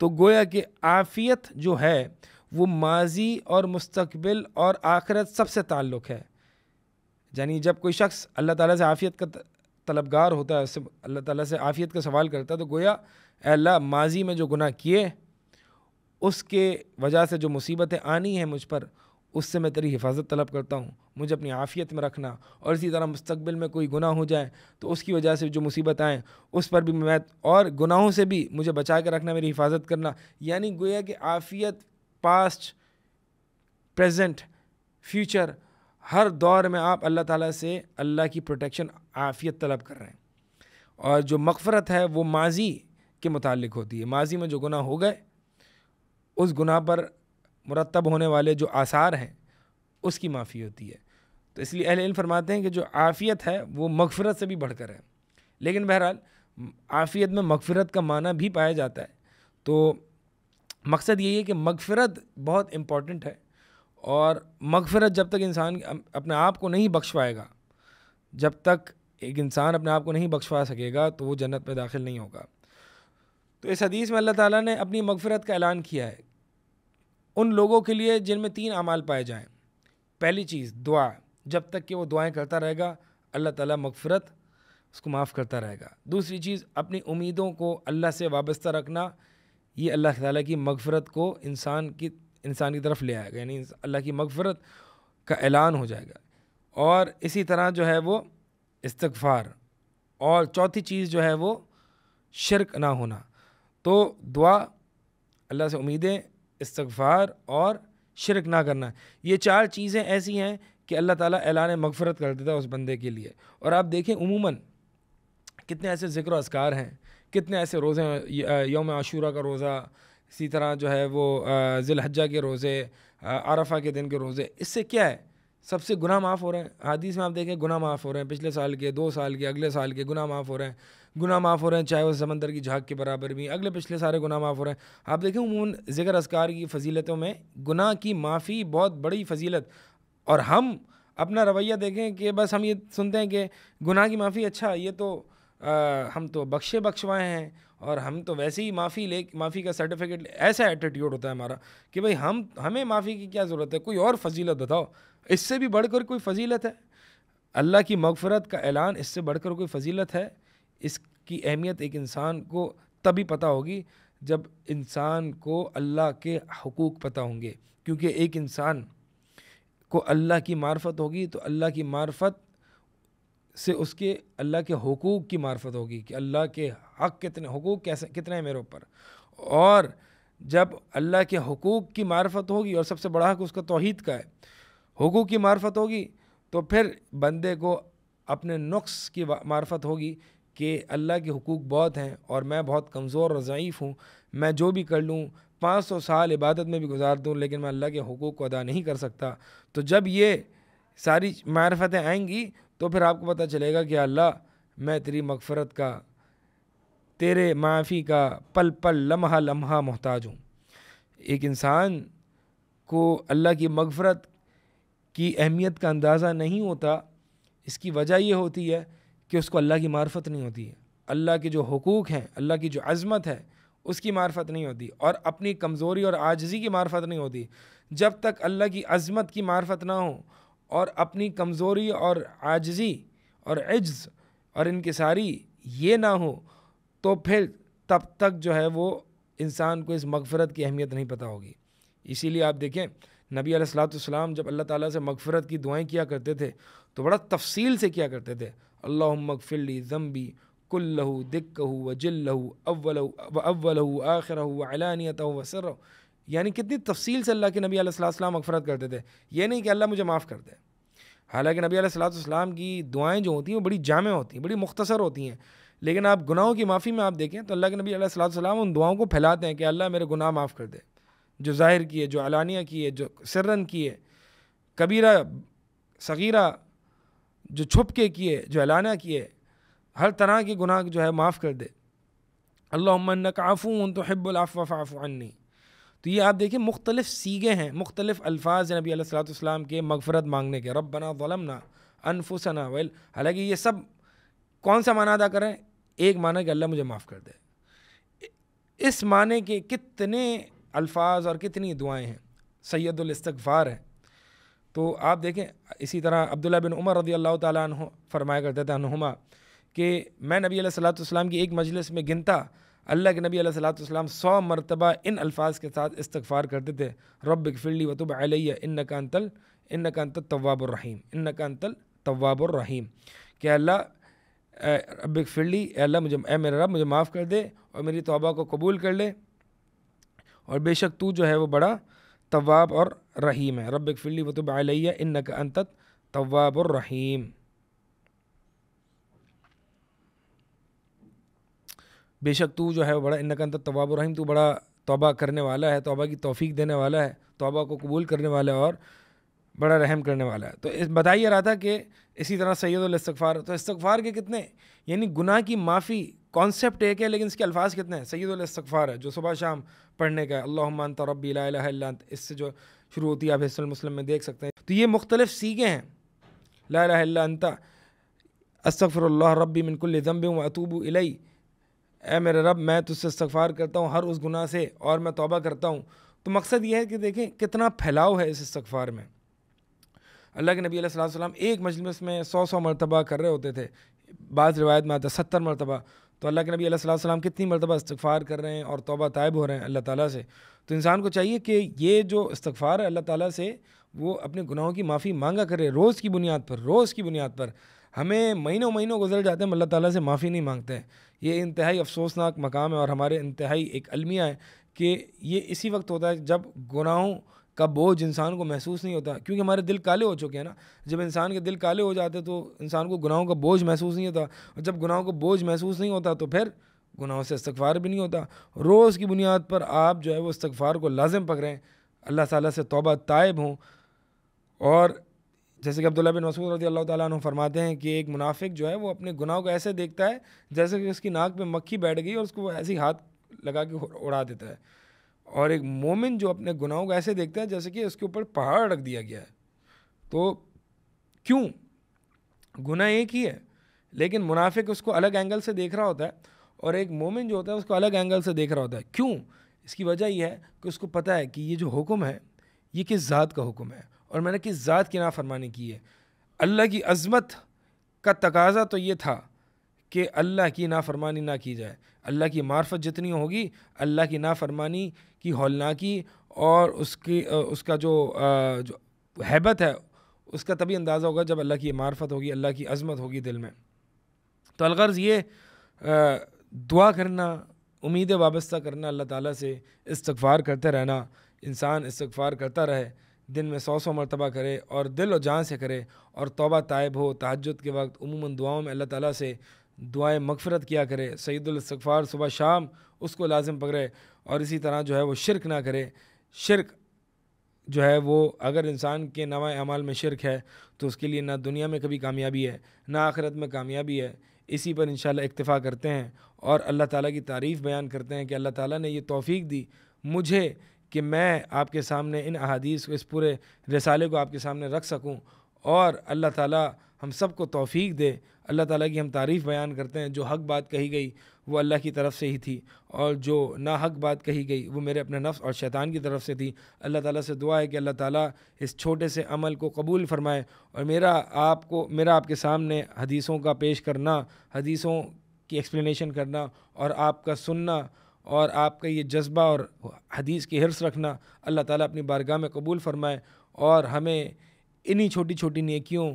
تو گویا کہ عافیت جو ہے وہ ماضی اور مستقبل اور آخرت سب سے تعلق ہے. یعنی جب کوئی شخص اللہ تعالیٰ سے عافیت کا طلبگار ہوتا ہے, اللہ تعالیٰ سے عافیت کا سوال کرتا ہے, تو گویا اے اللہ ماضی میں جو گناہ کیے اس کے وجہ سے جو مصیبتیں آنی ہیں مجھ پر, اس سے میں تیری حفاظت طلب کرتا ہوں, مجھے اپنی عافیت میں رکھنا. اور اسی طرح مستقبل میں کوئی گناہ ہو جائے تو اس کی وجہ سے جو مصیبت آئیں اس پر بھی میں, اور گناہوں سے بھی مجھے بچا کے رکھنا, میری حفاظت کرنا. یعنی گویا کہ عافیت پاسٹ, پریزنٹ, فیوچر, ہر دور میں آپ اللہ تعالیٰ سے اللہ کی پروٹیکشن, عافیت طلب کر رہے ہیں. اور جو مغفرت ہے وہ ماضی کے متعلق ہوتی ہے. ماضی میں جو گناہ ہو گئے اس گناہ پر مرتب ہونے والے جو آثار ہیں اس کی معافی ہوتی ہے. تو اس لیے اہل علم فرماتے ہیں کہ جو عافیت ہے وہ مغفرت سے بھی بڑھ کر ہے. لیکن بہرحال عافیت میں مغفرت کا معنی بھی پایا جاتا ہے. تو مقصد یہی ہے کہ مغفرت بہت امپورٹنٹ ہے, اور مغفرت جب تک انسان اپنے آپ کو نہیں بخشوائے گا, جب تک ایک انسان اپنے آپ کو نہیں بخشوا سکے گا تو وہ جنت میں داخل نہیں ہوگا. تو اس حدیث میں اللہ تعالیٰ نے اپنی مغفرت کا اعلان کیا ہے ان لوگوں کے لیے جن میں 3 اعمال پائے جائیں. پہلی چیز دعا, جب تک کہ وہ دعائیں کرتا رہے گا اللہ تعالیٰ مغفرت اس کو معاف کرتا رہے گا. دوسری چیز اپنی امیدوں کو اللہ سے وابستہ رکھنا, یہ اللہ تعالیٰ کی مغفرت کو انسان کی طرف لے آئے گا, یعنی اللہ کی مغفرت کا اعلان ہو جائے گا. اور اسی طرح جو ہے وہ استغفار, اور چوتھی چیز جو ہے وہ شرک نہ ہونا. تو دعا, اللہ سے امیدیں, استغفار اور شرک نہ کرنا, یہ 4 چیزیں ایسی ہیں کہ اللہ تعالیٰ اعلان مغفرت کر دیتا ہے اس بندے کے لیے. اور آپ دیکھیں عموماً کتنے ایسے ذکر و اذکار ہیں, کتنے ایسے روزے ہیں, یوم عاشورہ کا روزہ, اسی طرح جو ہے وہ ذی الحجہ کے روزے, عرفہ کے دن کے روزے. اس سے کیا ہے, سب سے گناہ معاف ہو رہے ہیں. حدیث میں آپ دیکھیں گناہ معاف ہو رہے ہیں, پچھلے سال کے, 2 سال کے, اگلے سال کے گناہ معاف ہو رہے ہیں. گناہ معاف ہو رہے ہیں چاہے وہ سمندر کی جھاگ کے برابر بھی, اگلے پچھلے سارے گناہ معاف ہو رہے ہیں. آپ دیکھیں عموماً ذکر اذکار کی فضیلتوں میں گناہ کی معافی بہت بڑی فضیلت. اور ہم اپنا رویہ دیکھیں کہ بس ہم یہ سنتے ہیں کہ گناہ کی معافی, اچھا یہ تو ہم تو بخشوائے ہیں اور ہم تو ویسے ہی معافی کا سرٹیفکیٹ, ایسا ایٹیٹیوڈ ہوتا ہے ہمارا کہ بھئی ہمیں معافی کی کیا ضرورت ہے, کوئی اور فضیلت بتاؤ, اس سے بھی بڑھ کر کوئی فضیلت ہے. اللہ کی مغفرت کا اعلان, اس سے بڑھ کر کوئی فضیلت ہے. اس کی اہمیت ایک انسان کو تبھی پتہ ہوگی جب انسان کو اللہ کے حقوق پتہ ہوں گے, کیونکہ ایک انسان کو اللہ کی معرفت ہوگی تو اللہ کی معرفت سے اس کے اللہ کے حقوق کی معرفت ہوگی کہ اللہ کے حق کتنے, حقوق کتنے ہیں میرے اوپر. اور جب اللہ کے حقوق کی معرفت ہوگی, اور سب سے بڑا حق اس کا توحید کا ہے, حقوق کی معرفت ہوگی, تو پھر بندے کو اپنے نقص کی معرفت ہوگی کہ اللہ کے حقوق بہت ہیں اور میں بہت کمزور اور ضعیف ہوں. میں جو بھی کر لوں, 500 سال عبادت میں بھی گزار دوں, لیکن میں اللہ کے حقوق کو ادا نہیں کر سکتا. تو جب یہ ساری معرفتیں آئیں گی تو پھر آپ کو پتہ چلے گا کہ اللہ میں تیری مغفرت کا, تیرے معافی کا پل پل لمحہ لمحہ محتاج ہوں. ایک انسان کو اللہ کی مغفرت کی اہمیت کا اندازہ نہیں ہوتا. اس کی وجہ یہ ہوتی ہے کہ اس کو اللہ کی معرفت نہیں ہوتی ہے, اللہ کے جو حقوق ہیں, اللہ کی جو عظمت ہے اس کی معرفت نہیں ہوتی, اور اپنی کمزوری اور عاجزی کی معرفت نہیں ہوتی. جب تک اللہ کی عظمت کی معرفت نہ ہو اور اپنی کمزوری اور عاجزی اور عجز اور انکساری یہ نہ ہو, تو پھر تب تک جو ہے وہ انسان کو اس مغفرت کی اہمیت نہیں پتہ ہوگی. اسی لیے آپ دیکھیں نبی علیہ الصلوۃ والسلام جب اللہ تعالیٰ سے مغفرت کی دعائیں کیا کرتے تھے تو بڑا تفصیل سے کیا کرتے تھے. اللہم اغفر لی ذنبی کلہ دکہ وجلہ اولہ آخرہ وعلانیتہ وسرہ. یعنی کتنی تفصیل سے اللہ کے نبی علیہ الصلوۃ والسلام مغفرت کرتے تھے. یہ نہیں کہ اللہ مجھے معاف کر دے. حالانکہ نبی علیہ الصلوۃ والسلام کی دعائیں جو ہوتی ہیں وہ بڑی جامع ہوتی ہیں, بڑی مختصر ہوتی ہیں, لیکن آپ گناہوں کی معافی میں آپ دیکھیں تو اللہ کے نبی علیہ الصلوۃ والسلام ان دعاؤں کو پھیلاتے ہیں کہ اللہ میرے گناہ معاف کر دے, جو ظاہر کیے, جو علانیہ کیے, جو سرن کیے, کبیرہ صغیرہ جو چھپ کے کیے, جو علانیہ کیے, ہر طرح کے گناہ جو ہے معاف کر دے. اللہم انک عفو تحب العفو فاعف عنی. تو یہ آپ دیکھیں مختلف سیغے ہیں, مختلف الفاظ ہیں نبی علیہ الصلوۃ والسلام کے مغفرت مانگنے کے. ربنا ظلمنا انفسنا حالانکہ یہ سب کون سا معنی ادا کریں, ایک معنی کہ اللہ مجھے معاف کر دے. اس معنی کے کتنے الفاظ اور کتنی دعائیں ہیں، سید الاستغفار ہے۔ تو آپ دیکھیں اسی طرح عبداللہ بن عمر رضی اللہ تعالیٰ عنہ فرمایا کرتے تھے عنہما کہ میں نبی علیہ الصلوۃ والسلام کی ایک مجلس میں گنتا، اللہ کے نبی علیہ الصلوۃ والسلام 100 مرتبہ ان الفاظ کے ساتھ استغفار کرتے تھے، رب اغفر لی وتب علی انک انت التواب الرحیم، انک انت التواب الرحیم، کہ اللہ رب اغفر لی، اے اللہ مجھے، اے میرے رب مجھے معاف کر دے اور میری توبہ کو قبول کر لے، اور بے شک تو جو ہے وہ بڑا تواب اور رحیم ہے، رب اغفر لی وتب علی انک انت التواب الرحیم، بے شک تو جو ہے وہ بڑا، انک انت التواب الرحیم، تو بڑا توبہ کرنے والا ہے، توبہ کی توفیق دینے والا ہے، توبہ کو قبول کرنے والا ہے اور بڑا رحم کرنے والا ہے۔ تو بتائی رہا تھا کہ اسی طرح سید الاستغفار، تو استغفار کے کتنے، یعنی گناہ کی معافی کانسیپٹ ایک ہے لیکن اس کے الفاظ کتنے ہیں، سید الاستغفار ہے جو صبح شام پڑھنے کا ہے، اللہم انت ربی لا الہ الا انت، اس سے جو شروع ہوتی ہے آپ حصن المسلم میں دیکھ سکتے ہیں۔ تو یہ مختلف سیغے ہیں، لا الہ الا انت، استغفر اللہ ربی من کل ذنب واتوب الی، اے میرے رب میں تجھ سے استغفار کرتا ہوں ہر اس گناہ سے اور میں توبہ کرتا ہوں۔ تو مقصد یہ ہے کہ دیکھیں کتنا پھیلاؤ ہے اس استغفار میں۔ اللہ کے نبی علیہ السلام ایک مجلس میں 100 مرتبہ کر رہے ہوتے تھے، بعض روایت میں آتا ہے 70 مرتبہ، تو اللہ کے نبی علیہ السلام کتنی مرتبہ استغفار کر رہے ہیں اور توبہ طائب ہو رہے ہیں اللہ تعالیٰ سے۔ تو انسان کو چاہیے کہ یہ جو استغفار ہے اللہ تعالیٰ سے وہ اپنے گناہوں کی معافی مانگا کرے روز کی بنیاد پر۔ ہمیں مہینوں گزر جاتے ہیں، ہم اللہ تعالیٰ سے معافی نہیں مانگتے ہیں۔ یہ انتہائی افسوسناک مقام ہے اور ہمارے انتہائی ایک المیہ ہے کہ یہ اسی وقت ہوتا ہے جب گناہوں کا بوجھ انسان کو محسوس نہیں ہوتا، کیونکہ ہمارے دل کالے ہو چکے ہیں نا۔ جب انسان کے دل کالے ہو جاتے تو انسان کو گناہوں کا بوجھ محسوس نہیں ہوتا، اور جب گناہوں کو بوجھ محسوس نہیں ہوتا تو پھر گناہوں سے استغفار بھی نہیں ہوتا۔ روز کی بنیاد پر آپ جو ہے وہ استغفار کو لازم پکڑیں، اللہ تعالیٰ سے توبہ طائب ہوں۔ اور جیسے کہ عبداللہ بن مسعود رضی اللہ تعالیٰ عنہ فرماتے ہیں کہ ایک منافق جو ہے وہ اپنے گناہوں کو ایسے دیکھتا ہے جیسے کہ اس کی ناک پہ مکھی بیٹھ گئی اور اس کو وہ ایسے ہی ہاتھ لگا کے اڑا دیتا ہے، اور ایک مومن جو اپنے گناہوں کو ایسے دیکھتا ہے جیسے کہ اس کے اوپر پہاڑ رکھ دیا گیا ہے۔ تو کیوں؟ گناہ ایک ہی ہے لیکن منافق اس کو الگ اینگل سے دیکھ رہا ہوتا ہے اور ایک مومن جو ہوتا ہے اس کو الگ اینگل سے دیکھ رہا ہوتا ہے۔ کیوں؟ اس کی وجہ یہ ہے کہ اس کو پتہ ہے کہ یہ جو حکم ہے یہ کس ذات کا حکم ہے اور میں نے کس ذات کی نافرمانی کی ہے۔ اللہ کی عظمت کا تقاضا تو یہ تھا کہ اللہ کی نافرمانی نہ کی جائے، اللہ کی معرفت جتنی ہوگی اللہ کی نافرمانی کی ہولناکی اور اس کا جو ہیبت ہے اس کا تبھی اندازہ ہوگا جب اللہ کی معرفت ہوگی، اللہ کی عظمت ہوگی دل میں۔ تو الغرض یہ دعا کرنا، امید وابستہ کرنا اللہ تعالیٰ سے، استغفار کرتے رہنا، انسان استغفار کرتا رہے، دن میں 100 مرتبہ کرے اور دل و جان سے کرے اور توبہ طائب ہو، تہجد کے وقت عموماً دعاؤں میں اللہ تعالیٰ سے دعائیں مغفرت کیا کرے، سید الاستغفار صبح شام اس کو لازم پکڑے، اور اسی طرح جو ہے وہ شرک نہ کرے۔ شرک جو ہے وہ اگر انسان کے نوع اعمال میں شرک ہے تو اس کے لیے نہ دنیا میں کبھی کامیابی ہے نہ آخرت میں کامیابی ہے۔ اسی پر انشاءاللہ اکتفا کرتے ہیں اور اللہ تعالیٰ کی تعریف بیان کرتے ہیں کہ اللہ تعالیٰ نے یہ توفیق دی مجھے کہ میں آپ کے سامنے ان احادیث کو، اس پورے رسالے کو آپ کے سامنے رکھ سکوں، اور اللہ تعالیٰ ہم سب کو توفیق دے۔ اللہ تعالیٰ کی ہم تعریف بیان کرتے ہیں، جو حق بات کہی گئی وہ اللہ کی طرف سے ہی تھی اور جو ناحق بات کہی گئی وہ میرے اپنے نفس اور شیطان کی طرف سے تھی۔ اللہ تعالیٰ سے دعا ہے کہ اللہ تعالیٰ اس چھوٹے سے عمل کو قبول فرمائے، اور میرا آپ کے سامنے حدیثوں کا پیش کرنا، حدیثوں کی ایکسپلینیشن کرنا اور آپ کا سننا اور آپ کا یہ جذبہ اور حدیث کی حرص رکھنا اللہ تعالیٰ اپنی بارگاہ میں قبول فرمائے، اور ہمیں انہی چھوٹی چھوٹی نیکیوں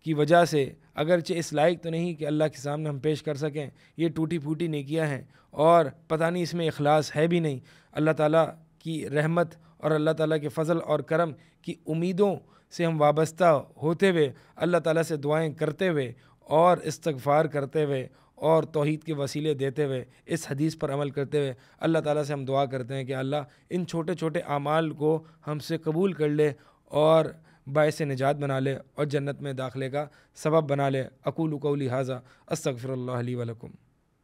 کی وجہ سے، اگرچہ اس لائق تو نہیں کہ اللہ کے سامنے ہم پیش کر سکیں، یہ ٹوٹی پھوٹی نیکیاں ہیں اور پتہ نہیں اس میں اخلاص ہے بھی نہیں، اللہ تعالیٰ کی رحمت اور اللہ تعالیٰ کے فضل اور کرم کی امیدوں سے ہم وابستہ ہوتے ہوئے، اللہ تعالیٰ سے دعائیں کرتے ہوئے اور استغفار کرتے ہوئے اور توحید کے وسیلے دیتے ہوئے، اس حدیث پر عمل کرتے ہوئے اللہ تعالیٰ سے ہم دعا کرتے ہیں کہ اللہ ان چھوٹے چھوٹے اعمال کو ہم سے قبول کر لے اور باعث نجات بنا لے اور جنت میں داخلے کا سبب بنا لے۔ اقول قولی ھذا استغفر اللہ لی ولکم۔